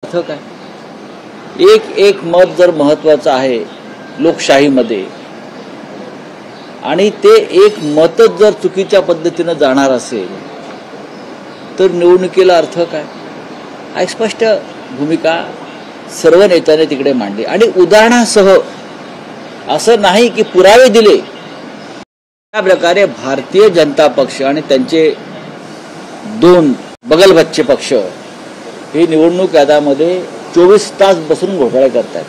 अर्थ काय? एक मत जर महत्वाचं आहे लोकशाहीमध्ये आणि ते एक मतच जर चुकीच्या पद्धतीने जाणार असेल तर निवडणुकीला अर्थ काय? हा स्पष्ट भूमिका सर्व नेत्यांनी तिकडे मांडली आणि उदाहरणासह असं नाही की पुरावे दिले। त्या प्रकारे भारतीय जनता पक्ष आणि त्यांचे दोन बगलबच्चे पक्ष हे निवडणूक आयोगामध्ये 24 तास बसून घोटाळे करतात।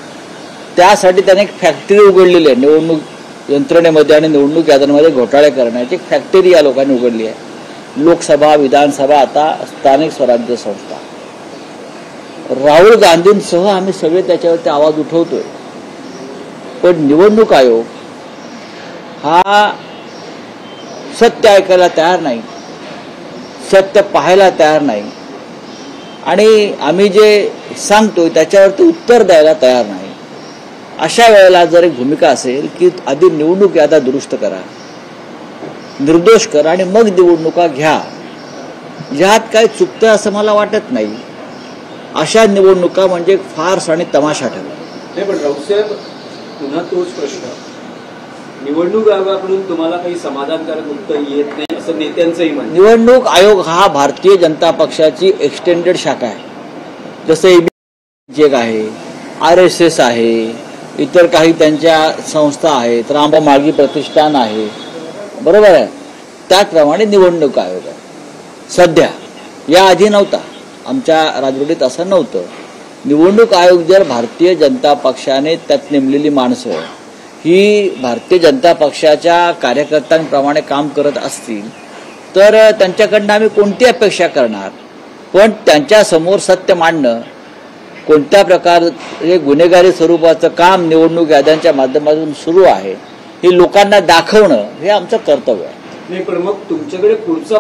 त्यासाठी त्याने एक फॅक्टरी उघडलेली आहे निवडणूक यंत्रणेमध्ये आणि निवडणूक आयोगामध्ये घोटाळे करण्याची एक फॅक्टरी या लोकांनी उघडली आहे। लोकसभा, विधानसभा, आता स्थानिक स्वराज्य संस्था। राहुल गांधींसह आम्ही सगळे त्याच्यावरती आवाज उठवतोय, पण निवडणूक आयोग हा सत्य ऐकायला तयार नाही, सत्य पाहायला तयार नाही आणि आम्ही जे सांगतोय त्याच्यावरती उत्तर द्यायला तयार नाही। अशा वेळेला जर एक भूमिका असेल की आधी निवडणूक यादी दुरुस्त करा, निर्दोष करा आणि मग निवडणुका घ्या, यात काय चुकतं असं मला वाटत नाही। अशा निवडणुका म्हणजे फार्स आणि तमाशा ठरला। पण राऊतसाहेब, पुन्हा तोच प्रश्न, निवडणूक आयोगाकडून तुम्हाला काही समाधानकारक उत्तर येत नाही असं नेत्यांचंही म्हणणं। निवडणूक आयोग हा भारतीय जनता पक्षाची एक्सटेंडेड शाखा आहे। जसं एबीसी आहे, RSS आहे, इतर काही त्यांच्या संस्था आहेत, रामभाऊ म्हाळगी प्रतिष्ठान आहे, बरोबर आहे। त्याचप्रमाणे निवडणूक आयोग आहे। सध्या या आधी नव्हता, आमच्या राजवटीत असं नव्हतं। निवडणूक आयोग जर भारतीय जनता पक्षाने त्यात नेमलेली माणसं ही भारतीय जनता पक्षाच्या कार्यकर्त्यांप्रमाणे काम करत असतील तर त्यांच्याकडनं आम्ही कोणती अपेक्षा करणार? पण त्यांच्या समोर सत्य मांडणं, कोणत्या प्रकारे गुन्हेगारी स्वरूपाचं काम निवडणूक याद्यांच्या माध्यमातून सुरू आहे हे लोकांना दाखवणं हे आमचं कर्तव्य आहे। नाही, पण मग तुमच्याकडे पुढचा